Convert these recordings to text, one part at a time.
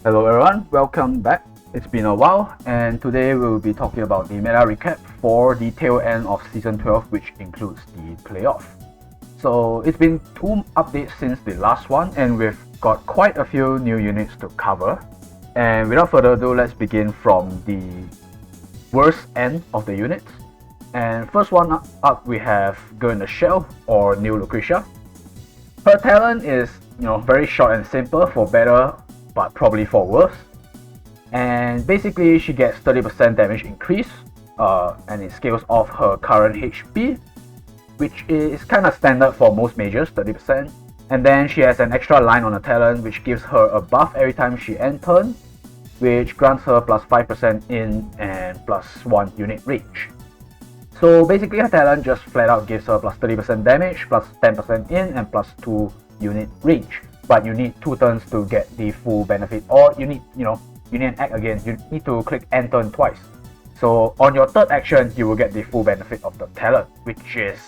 Hello everyone, welcome back. It's been a while, and today we'll be talking about the meta recap for the tail end of Season 12, which includes the playoff. So it's been 2 updates since the last one, and we've got quite a few new units to cover. And without further ado, let's begin from the worst end of the units. And first one up we have Girl in the Shell, or New Lucretia. Her talent is, very short and simple for better, but probably for worse. And basically, she gets 30% damage increase, and it scales off her current HP, which is kind of standard for most mages, 30%. And then she has an extra line on her talent, which gives her a buff every time she ends turn, which grants her plus 5% in and plus 1 unit range. So basically her talent just flat out gives her plus 30% damage, plus 10% in, and plus 2 unit range. But you need 2 turns to get the full benefit, or you need, you need an act again. You need to click end turn twice. So on your third action, you will get the full benefit of the talent, which is,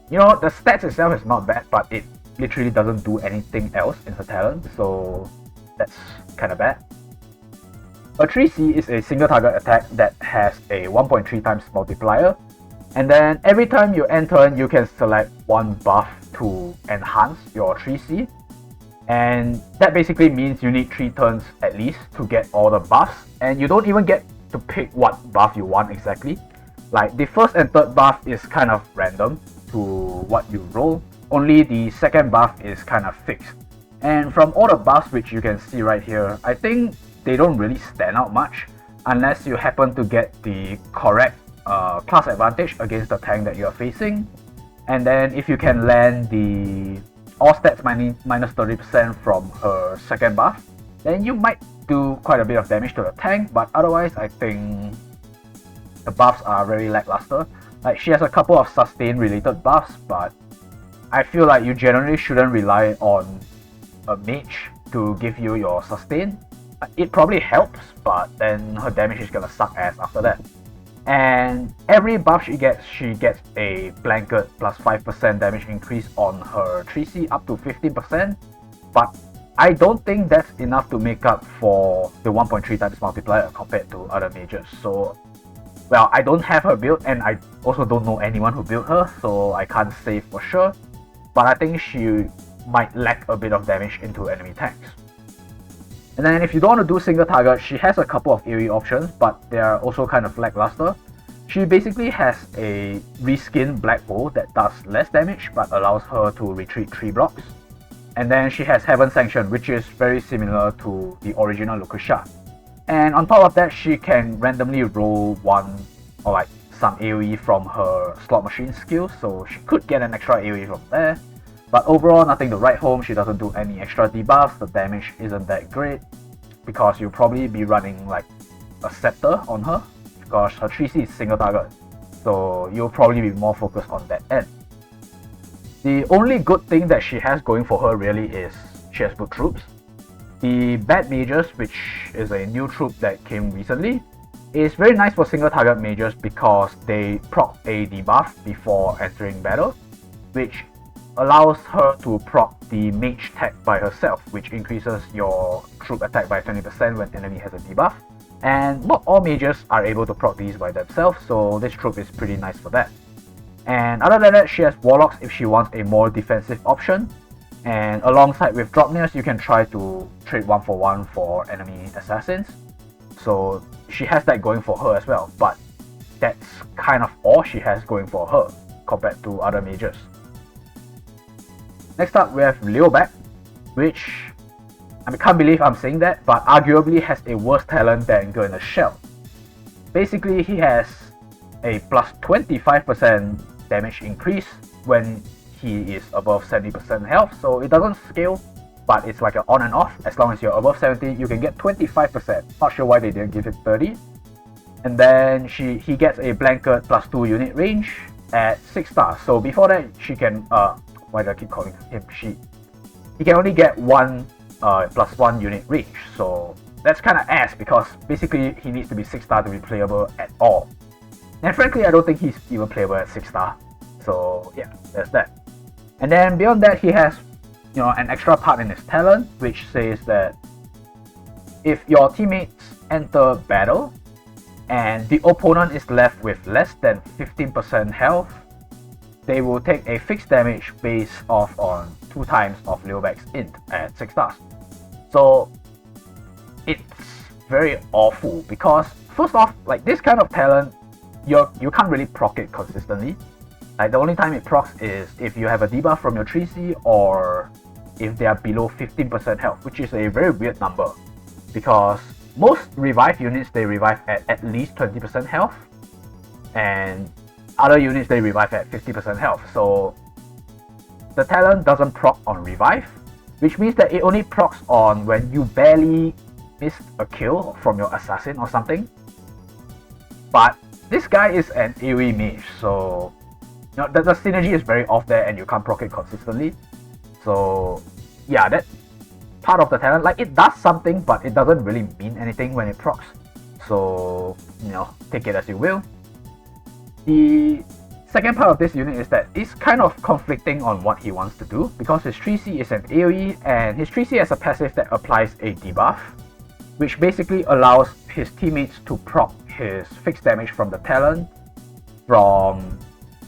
the stats itself is not bad, but it literally doesn't do anything else in her talent, so that's kind of bad. A 3C is a single target attack that has a 1.3 times multiplier, and then every time you end turn, you can select one buff to enhance your 3C, and that basically means you need 3 turns at least to get all the buffs, and you don't even get to pick what buff you want exactly. Like the first and third buff is kind of random to what you roll, only the second buff is kind of fixed. And from all the buffs which you can see right here, I think they don't really stand out much unless you happen to get the correct class advantage against the tank that you are facing. And then if you can land the all stats minus 30% from her second buff, then you might do quite a bit of damage to the tank, but otherwise I think the buffs are very lackluster. Like, she has a couple of sustain related buffs, but I feel like you generally shouldn't rely on a mage to give you your sustain. It probably helps, but then her damage is gonna suck ass after that. And every buff she gets a blanket plus 5% damage increase on her 3C up to 15%, but I don't think that's enough to make up for the 1.3 times multiplier compared to other mages. So, well, I don't have her build, and I also don't know anyone who built her, so I can't say for sure, but I think she might lack a bit of damage into enemy tanks. And then if you don't want to do single target, she has a couple of AoE options, but they are also kind of lackluster. She basically has a reskin black hole that does less damage but allows her to retreat 3 blocks. And then she has Heaven Sanction, which is very similar to the original Lucretia. And on top of that, she can randomly roll one or like some AoE from her slot machine skill, so she could get an extra AoE from there. But overall, nothing to write home. She doesn't do any extra debuffs, the damage isn't that great, because you'll probably be running like a scepter on her, because her 3C is single target, so you'll probably be more focused on that end. The only good thing that she has going for her really is she has good troops. The Bad Mages, which is a new troop that came recently, is very nice for single target mages because they proc a debuff before entering battle, which allows her to proc the mage tag by herself, which increases your troop attack by 20% when enemy has a debuff. And not all mages are able to proc these by themselves, so this troop is pretty nice for that. And other than that, she has warlocks if she wants a more defensive option. And alongside with Dropnears, you can try to trade 1 for enemy assassins. So she has that going for her as well, but that's kind of all she has going for her compared to other mages. Next up, we have Leoback, which I can't believe I'm saying that, but arguably has a worse talent than Girl in the Shell. Basically, he has a plus 25% damage increase when he is above 70% health, so it doesn't scale, but it's like an on and off. As long as you're above 70, you can get 25%. Not sure why they didn't give it 30. And then he gets a blanket plus 2 unit range at 6 stars. So before that, she can why do I keep calling him she? He can only get 1 plus 1 unit range, so that's kind of ass because basically he needs to be 6 star to be playable at all. And frankly, I don't think he's even playable at 6 star. So yeah, there's that. And then beyond that, he has an extra part in his talent, which says that if your teammates enter battle and the opponent is left with less than 15% health, they will take a fixed damage based off on 2 times of Liubek's int at 6 stars. So it's very awful because first off, like this kind of talent, you can't really proc it consistently. Like the only time it procs is if you have a debuff from your 3C or if they are below 15% health, which is a very weird number because most revive units, they revive at least 20% health, and other units they revive at 50% health. So the talent doesn't proc on revive, which means that it only procs on when you barely missed a kill from your assassin or something. But this guy is an AoE mage, so you know, the synergy is very off there and you can't proc it consistently. So yeah, that part of the talent, like it does something, but it doesn't really mean anything when it procs. So, you know, take it as you will. The second part of this unit is that it's kind of conflicting on what he wants to do because his 3C is an AoE and his 3C has a passive that applies a debuff, which basically allows his teammates to proc his fixed damage from the talent from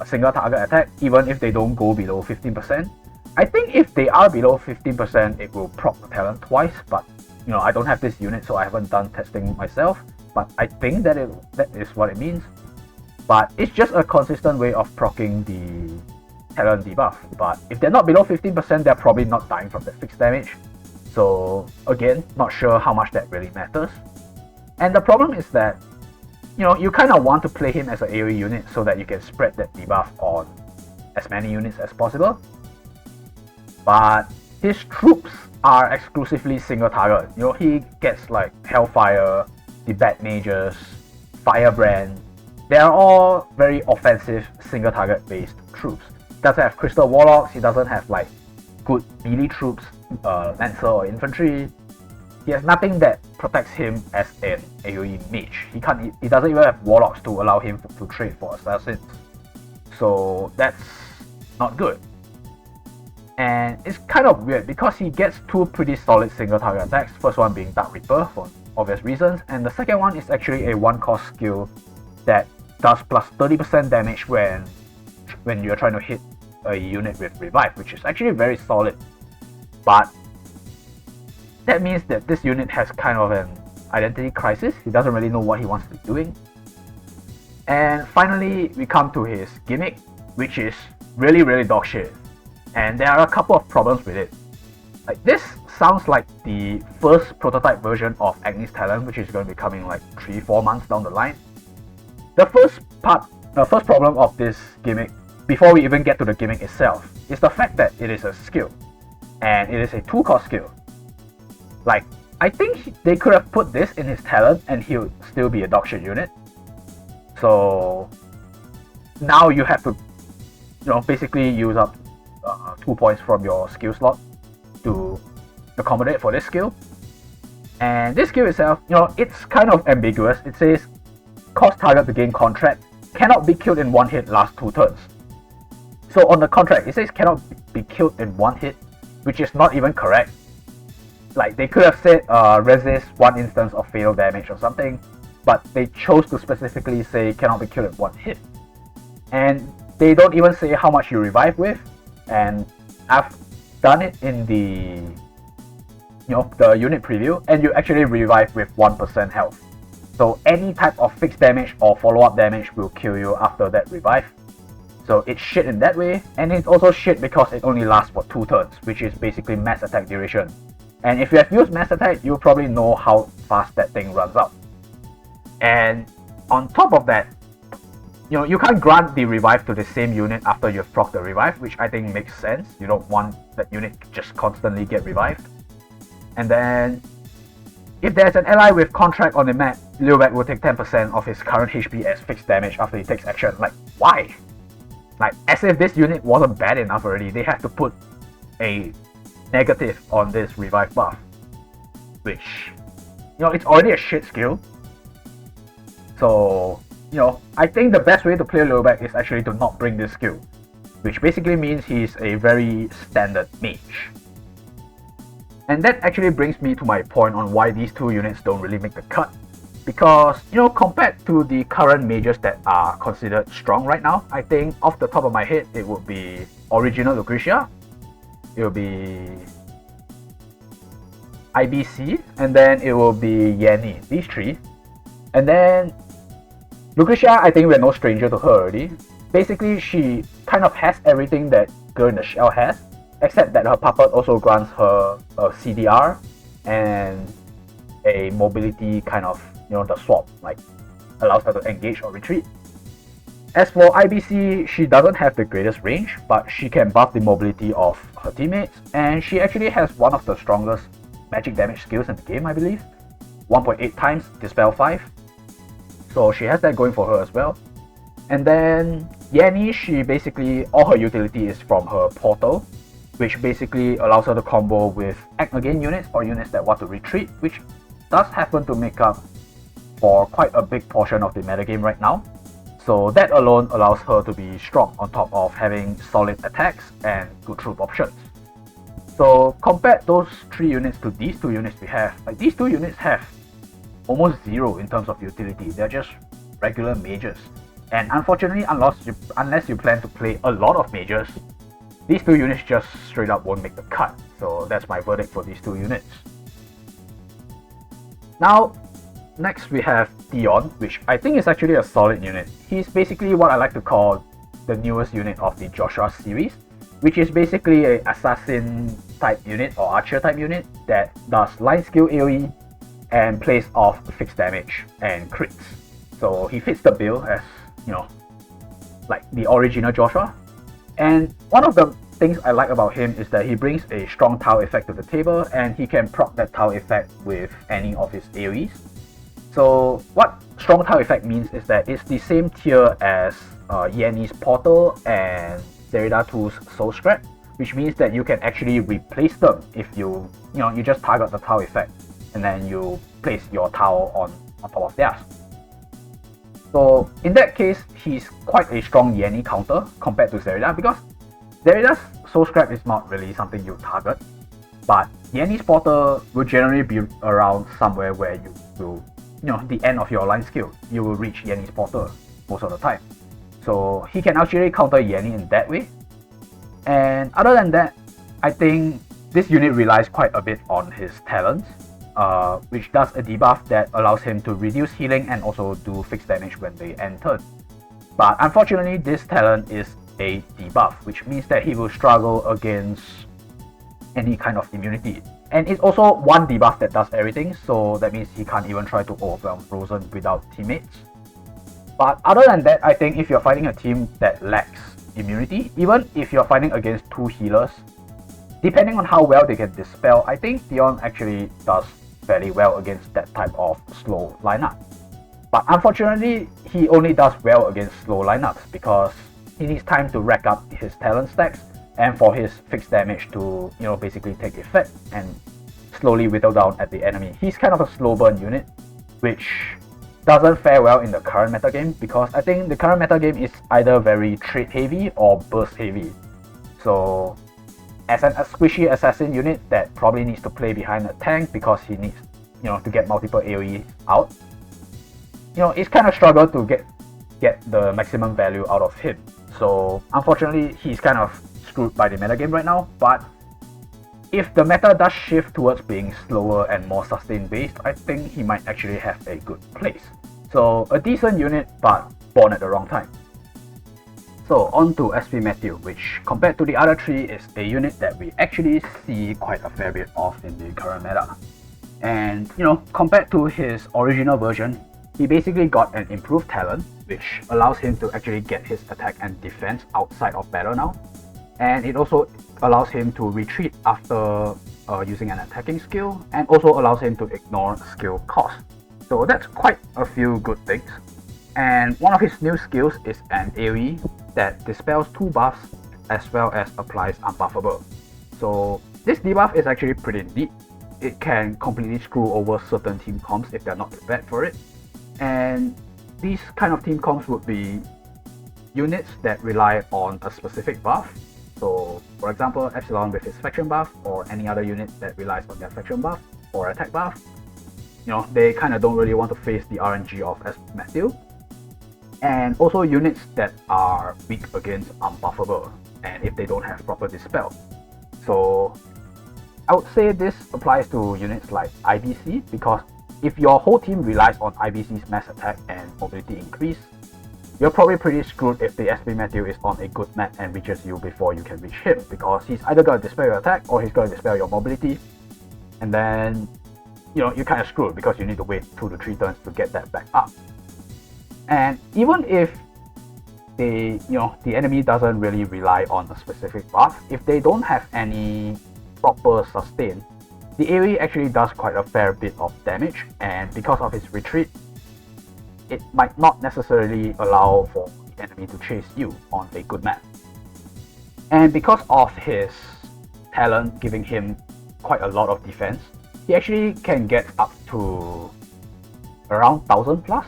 a single target attack even if they don't go below 15%. I think if they are below 15%, it will proc the talent twice, but you know, I don't have this unit so I haven't done testing myself, but I think that is what it means. But it's just a consistent way of proccing the talent debuff. But if they're not below 15%, they're probably not dying from that fixed damage. So again, not sure how much that really matters. And the problem is that, you know, you kind of want to play him as an AoE unit so that you can spread that debuff on as many units as possible. But his troops are exclusively single target. You know, he gets like Hellfire, the Bat Mages, Firebrand. They are all very offensive single target based troops. He doesn't have Crystal Warlocks, he doesn't have like good melee troops, Lancer or Infantry. He has nothing that protects him as an AoE mage. He doesn't even have Warlocks to allow him to trade for Assassins. So that's not good. And it's kind of weird because he gets 2 pretty solid single target attacks, first one being Dark Reaper for obvious reasons, and the second one is actually a 1-cost skill that does plus 30% damage when you're trying to hit a unit with revive, which is actually very solid. But that means that this unit has kind of an identity crisis. He doesn't really know what he wants to be doing. And finally, we come to his gimmick, which is really dog shit. And there are a couple of problems with it. Like this sounds like the first prototype version of Agni's talent, which is going to be coming like 3-4 months down the line. The first problem of this gimmick, before we even get to the gimmick itself, is the fact that it is a skill. And it is a 2-cost skill. Like, I think they could have put this in his talent and he would still be a dogshit unit. So now you have to, you know, basically use up 2 points from your skill slot to accommodate for this skill. And this skill itself, you know, it's kind of ambiguous. It says cause target to gain contract, cannot be killed in 1 hit last 2 turns. So on the contract, it says cannot be killed in 1 hit, which is not even correct. Like they could have said resist 1 instance of fatal damage or something, but they chose to specifically say cannot be killed in 1 hit. And they don't even say how much you revive with, and I've done it in the the unit preview, and you actually revive with 1% health. So any type of fixed damage or follow-up damage will kill you after that revive. So it's shit in that way, and it's also shit because it only lasts for 2 turns, which is basically mass attack duration. And if you have used mass attack, you probably know how fast that thing runs out. And on top of that, you can't grant the revive to the same unit after you've proc the revive, which I think makes sense. You don't want that unit to just constantly get revived. And then, if there's an ally with contract on the map, Liubek will take 10% of his current HP as fixed damage after he takes action. Like, why? Like, as if this unit wasn't bad enough already, they have to put a negative on this revive buff. Which, it's already a shit skill. So, I think the best way to play Liubek is actually to not bring this skill. Which basically means he's a very standard mage. And that actually brings me to my point on why these two units don't really make the cut. Because, compared to the current mages that are considered strong right now, I think off the top of my head, it would be Original Lucretia, it will be IBC, and then it will be Yanni, these three. And then Lucretia, I think we're no stranger to her already. Basically, she kind of has everything that Girl in the Shell has, except that her puppet also grants her a CDR and a mobility kind of, the swap, like allows her to engage or retreat. As for IBC, she doesn't have the greatest range, but she can buff the mobility of her teammates, and she actually has one of the strongest magic damage skills in the game, I believe. 1.8 times Dispel 5. So she has that going for her as well. And then Yanni, she basically, all her utility is from her portal, which basically allows her to combo with Act Again units or units that want to retreat, which does happen to make up for quite a big portion of the metagame right now. So that alone allows her to be strong on top of having solid attacks and good troop options. So compare those three units to these two units we have. Like, these two units have almost zero in terms of utility. They're just regular mages. And unfortunately, unless you plan to play a lot of mages, these two units just straight up won't make the cut. So that's my verdict for these two units. Now, next we have Dion, which I think is actually a solid unit. He's basically what I like to call the newest unit of the Joshua series, which is basically an assassin type unit or archer type unit that does line skill AoE and plays off fixed damage and crits. So he fits the bill as, like the original Joshua. And one of the things I like about him is that he brings a strong tile effect to the table, and he can proc that tile effect with any of his AoEs. So what strong tile effect means is that it's the same tier as Yanni's Portal and Derrida 2's Soul Scrap, which means that you can actually replace them if you just target the tile effect and then you place your tile on top of theirs. So in that case, he's quite a strong Yanni counter compared to Derrida, because Derrida's Soul Scrap is not really something you target, but Yanni's Portal will generally be around somewhere where you will, the end of your line skill, you will reach Yanni's Portal most of the time. So he can actually counter Yanni in that way. And other than that, I think this unit relies quite a bit on his talents, which does a debuff that allows him to reduce healing and also do fixed damage when they end turn. But unfortunately, this talent is a debuff, which means that he will struggle against any kind of immunity. And it's also one debuff that does everything, so that means he can't even try to overwhelm Frozen without teammates. But other than that, I think if you're fighting a team that lacks immunity, even if you're fighting against two healers, depending on how well they can dispel, I think Dion actually does fairly well against that type of slow lineup. But unfortunately, he only does well against slow lineups because he needs time to rack up his talent stacks and for his fixed damage to, basically take effect and slowly whittle down at the enemy. He's kind of a slow burn unit, which doesn't fare well in the current metagame, because I think the current metagame is either very trade heavy or burst heavy. So as a squishy assassin unit that probably needs to play behind a tank because he needs, to get multiple AoE out, it's kind of struggle to get the maximum value out of him. So unfortunately, he's kind of screwed by the metagame right now. But if the meta does shift towards being slower and more sustained based, I think he might actually have a good place. So a decent unit, but born at the wrong time. So on to SP Matthew, which compared to the other three is a unit that we actually see quite a fair bit of in the current meta. And compared to his original version, he basically got an improved talent, which allows him to actually get his attack and defense outside of battle now. And it also allows him to retreat after using an attacking skill, and also allows him to ignore skill cost. So that's quite a few good things. And one of his new skills is an AoE that dispels 2 buffs as well as applies unbuffable. So this debuff is actually pretty neat. It can completely screw over certain team comps if they're not prepared for it. And these kind of team comps would be units that rely on a specific buff, So for example, Epsilon with his faction buff, or any other unit that relies on their faction buff or attack buff, they kind of don't really want to face the RNG of Matthew. And also units that are weak against unbuffable, and if they don't have proper dispel. So I would say this applies to units like IBC, because if your whole team relies on IBC's mass attack and mobility increase, you're probably pretty screwed if the SP Matthew is on a good map and reaches you before you can reach him, because he's either going to dispel your attack or he's going to dispel your mobility, and then you're kind of screwed because you need to wait 2 to 3 turns to get that back up. And even if the enemy doesn't really rely on a specific buff, if they don't have any proper sustain, the AoE actually does quite a fair bit of damage, and because of his retreat, it might not necessarily allow for the enemy to chase you on a good map. And because of his talent giving him quite a lot of defense, he actually can get up to around 1000 plus.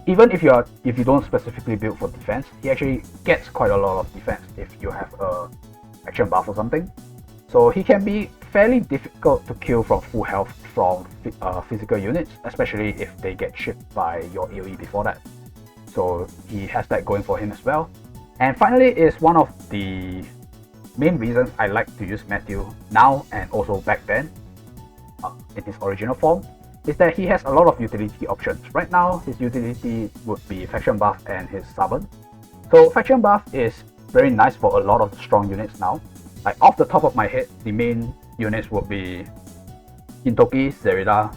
Even if you don't specifically build for defense, he actually gets quite a lot of defense if you have a action buff or something. So he can be fairly difficult to kill from full health from physical units, especially if they get shipped by your AoE before that. So he has that going for him as well. And finally is one of the main reasons I like to use Matthew now and also back then in his original form, is that he has a lot of utility options. Right now his utility would be faction buff and his summon. So faction buff is very nice for a lot of strong units now. Like off the top of my head, the main units would be Gintoki, Zerida,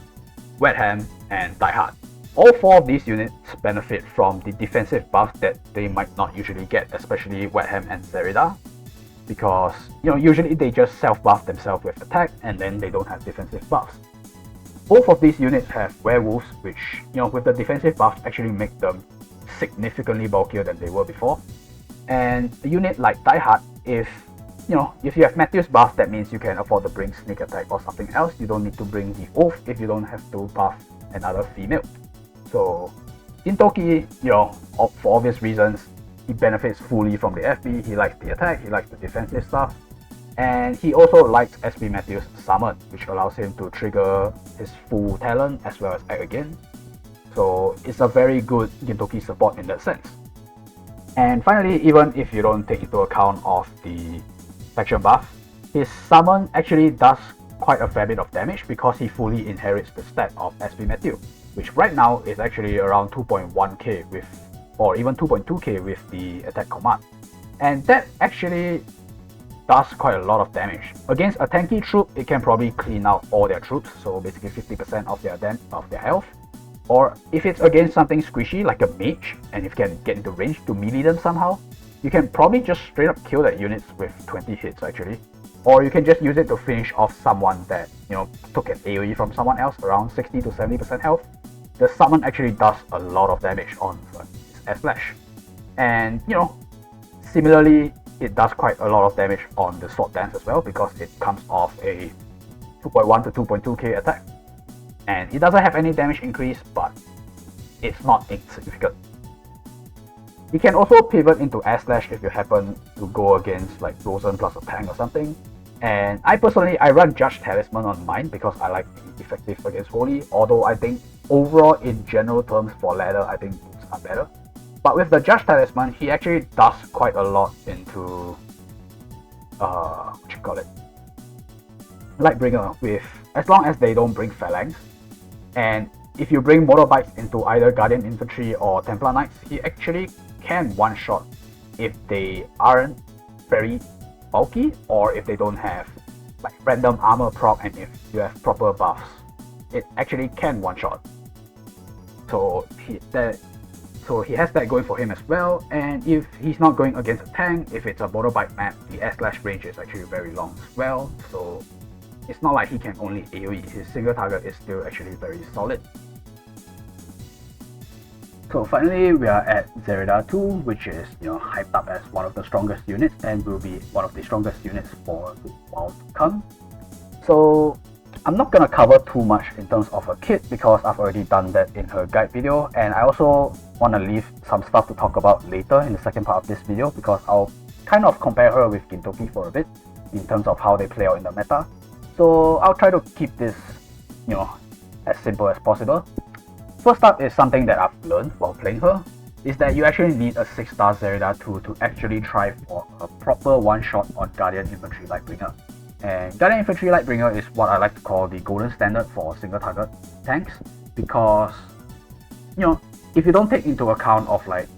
Wetham, and Diehard. All 4 of these units benefit from the defensive buff that they might not usually get, especially Wetham and Zerida, because usually they just self-buff themselves with attack and then they don't have defensive buffs. Both of these units have werewolves, which with the defensive buff actually make them significantly bulkier than they were before. And a unit like Diehard, if you have Matthew's buff, that means you can afford to bring sneak attack or something else. You don't need to bring the oath if you don't have to buff another female. So Gintoki, for obvious reasons, he benefits fully from the FB. He likes the attack, he likes the defensive stuff, and he also likes SP Matthew's summon, which allows him to trigger his full talent as well as act again. So it's a very good Gintoki support in that sense. And finally, even if you don't take into account of the faction buff, his summon actually does quite a fair bit of damage because he fully inherits the stat of SP Matthew, which right now is actually around 2.1k with, or even 2.2k with the attack command. And that actually does quite a lot of damage. Against a tanky troop, it can probably clean out all their troops, so basically 50% of their health. Or if it's against something squishy like a mage, and if you can get into range to melee them somehow, you can probably just straight up kill that unit with 20 hits actually. Or you can just use it to finish off someone that took an AoE from someone else around 60 to 70% health. The summon actually does a lot of damage on S12. And similarly, it does quite a lot of damage on the sword dance as well, because it comes off a 2.1 to 2.2k attack. And it doesn't have any damage increase, but it's not insignificant. You can also pivot into S/, if you happen to go against like Rosen plus a tank or something. And I personally, I run Judge Talisman on mine because I like the effective against Holy, although I think overall in general terms for ladder, I think boots are better. But with the Judge Talisman, he actually does quite a lot into Lightbringer, with as long as they don't bring Phalanx. And if you bring motorbikes into either Guardian Infantry or Templar Knights, he actually can one-shot if they aren't very bulky, or if they don't have like random armor proc, and if you have proper buffs, it actually can one-shot. So he has that going for him as well. And if he's not going against a tank, if it's a motorbike map, the S/ range is actually very long as well. So it's not like he can only AoE, his single target is still actually very solid. So finally, we are at Zerida 2, which is hyped up as one of the strongest units and will be one of the strongest units for the while to come. So I'm not gonna cover too much in terms of her kit because I've already done that in her guide video, and I also want to leave some stuff to talk about later in the second part of this video, because I'll kind of compare her with Gintoki for a bit in terms of how they play out in the meta. So I'll try to keep this, as simple as possible. First up is something that I've learned while playing her, is that you actually need a 6-star Zerida 2 to actually try for a proper one-shot on Guardian Infantry Lightbringer. And Guardian Infantry Lightbringer is what I like to call the golden standard for single target tanks, because, if you don't take into account of like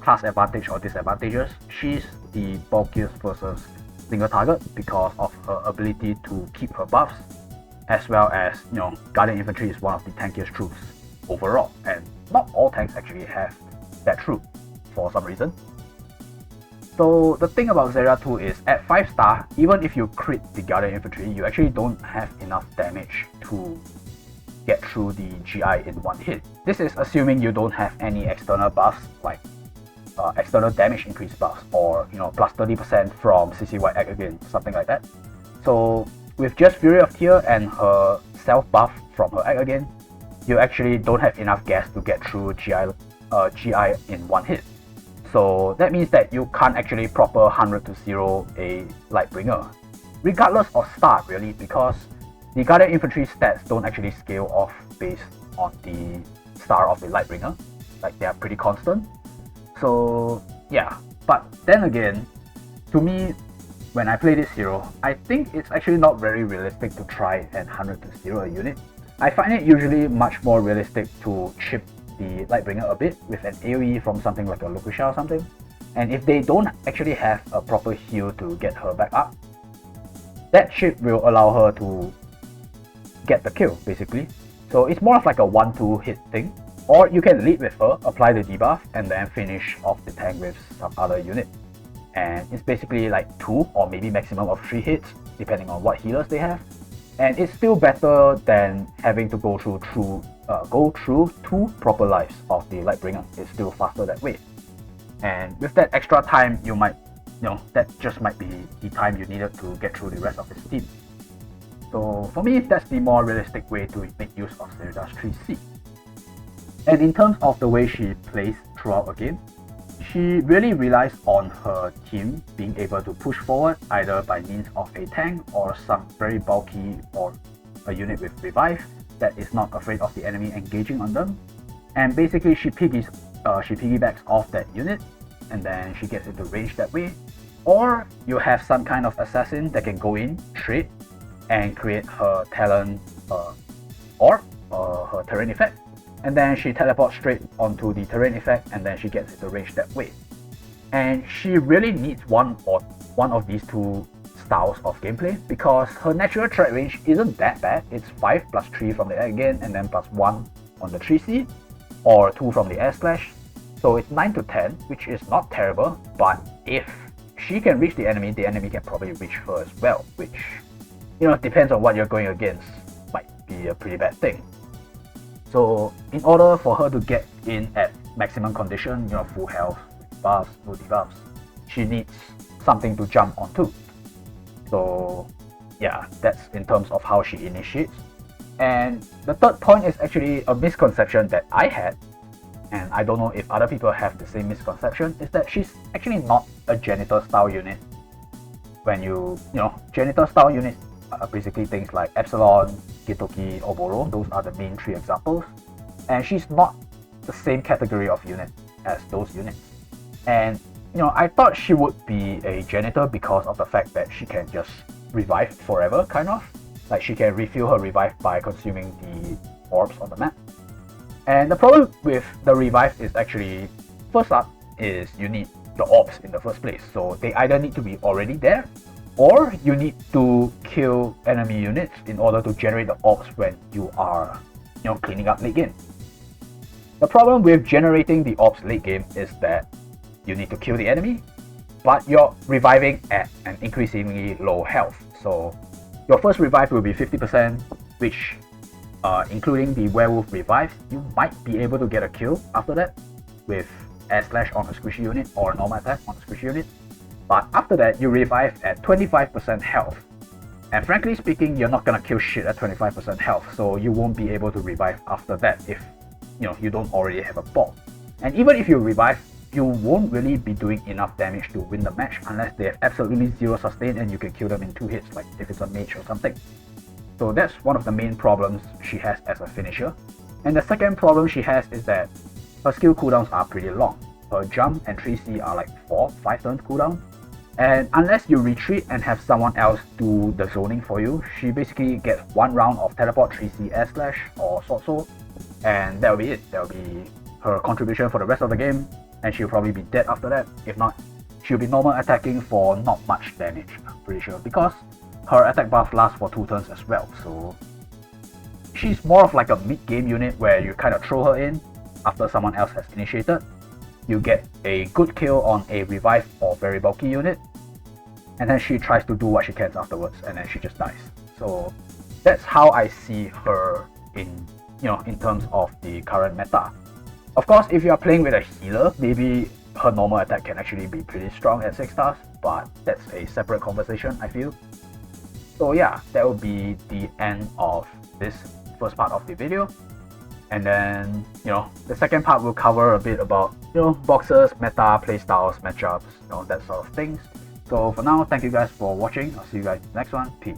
class advantage or disadvantages, she's the bulkiest versus single target because of her ability to keep her buffs, as well as, Guardian Infantry is one of the tankiest troops overall, and not all tanks actually have that troop for some reason. So the thing about Zerida 2 is at 5-star, even if you crit the Guardian Infantry, you actually don't have enough damage to get through the GI in one hit. This is assuming you don't have any external buffs like external damage increase buffs, or plus 30% from CC White Egg again, something like that. So with just Fury of Tear and her self buff from her egg again, you actually don't have enough gas to get through GI in one hit. So that means that you can't actually proper 100 to 0 a Lightbringer, regardless of start really, because the Guardian Infantry stats don't actually scale off based on the star of the Lightbringer, like they are pretty constant. So yeah, but then again, to me, when I play this hero, I think it's actually not very realistic to try and 100 to 0 a unit. I find it usually much more realistic to chip the Lightbringer a bit with an AoE from something like a Lukusha or something, and if they don't actually have a proper heal to get her back up, that chip will allow her to get the kill basically. So it's more of like a 1-2 hit thing, or you can lead with her, apply the debuff, and then finish off the tank with some other unit, and it's basically like 2 or maybe maximum of 3 hits depending on what healers they have, and it's still better than having to go through 2 proper lives of the Lightbringer. It's still faster that way, and with that extra time, you might, that just might be the time you needed to get through the rest of his team. So for me, that's the more realistic way to make use of Zerida's 3C. And in terms of the way she plays throughout a game, she really relies on her team being able to push forward either by means of a tank or some very bulky or a unit with revive that is not afraid of the enemy engaging on them. And basically she piggybacks off that unit, and then she gets into range that way. Or you have some kind of assassin that can go in, trade, and create her talent orb, her terrain effect, and then she teleports straight onto the terrain effect, and then she gets into range that way. And she really needs one of these two styles of gameplay, because her natural threat range isn't that bad. It's 5 plus 3 from the air again, and then plus 1 on the 3C, or 2 from the air slash. So it's 9 to 10, which is not terrible, but if she can reach the enemy can probably reach her as well, which, depends on what you're going against, might be a pretty bad thing. So in order for her to get in at maximum condition, full health, buffs, no debuffs, she needs something to jump onto. So yeah, that's in terms of how she initiates. And the third point is actually a misconception that I had, and I don't know if other people have the same misconception, is that she's actually not a janitor style unit. When janitor style units are basically things like Epsilon, Gitoki, Oboro. Those are the main 3 examples, and she's not the same category of unit as those units. And I thought she would be a janitor because of the fact that she can just revive forever, kind of like she can refill her revive by consuming the orbs on the map. And the problem with the revive is actually, first up is you need the orbs in the first place, so they either need to be already there, or you need to kill enemy units in order to generate the orbs when you are, cleaning up late game. The problem with generating the orbs late game is that you need to kill the enemy, but you're reviving at an increasingly low health. So your first revive will be 50%, which, including the werewolf revives, you might be able to get a kill after that with air slash on a squishy unit or normal attack on a squishy unit. But after that, you revive at 25% health. And frankly speaking, you're not gonna kill shit at 25% health, so you won't be able to revive after that if you don't already have a ball. And even if you revive you won't really be doing enough damage to win the match unless they have absolutely zero sustain and you can kill them in 2 hits, like if it's a mage or something. So that's one of the main problems she has as a finisher. And the second problem she has is that her skill cooldowns are pretty long. Her jump and 3C are like 4-5 turns cooldown. And unless you retreat and have someone else do the zoning for you, she basically gets 1 round of teleport 3C air slash or sword soul, and that'll be it. That'll be her contribution for the rest of the game, and she'll probably be dead after that. If not, she'll be normal attacking for not much damage, I'm pretty sure, because her attack buff lasts for 2 turns as well. So she's more of like a mid-game unit where you kind of throw her in after someone else has initiated. You get a good kill on a revive or very bulky unit, and then she tries to do what she can afterwards, and then she just dies. So that's how I see her in terms of the current meta. Of course, if you are playing with a healer, maybe her normal attack can actually be pretty strong at 6 stars, but that's a separate conversation, I feel. So yeah, that will be the end of this first part of the video. And then, the second part will cover a bit about, boxes, meta, playstyles, matchups, that sort of things. So for now, thank you guys for watching. I'll see you guys next one. Peace.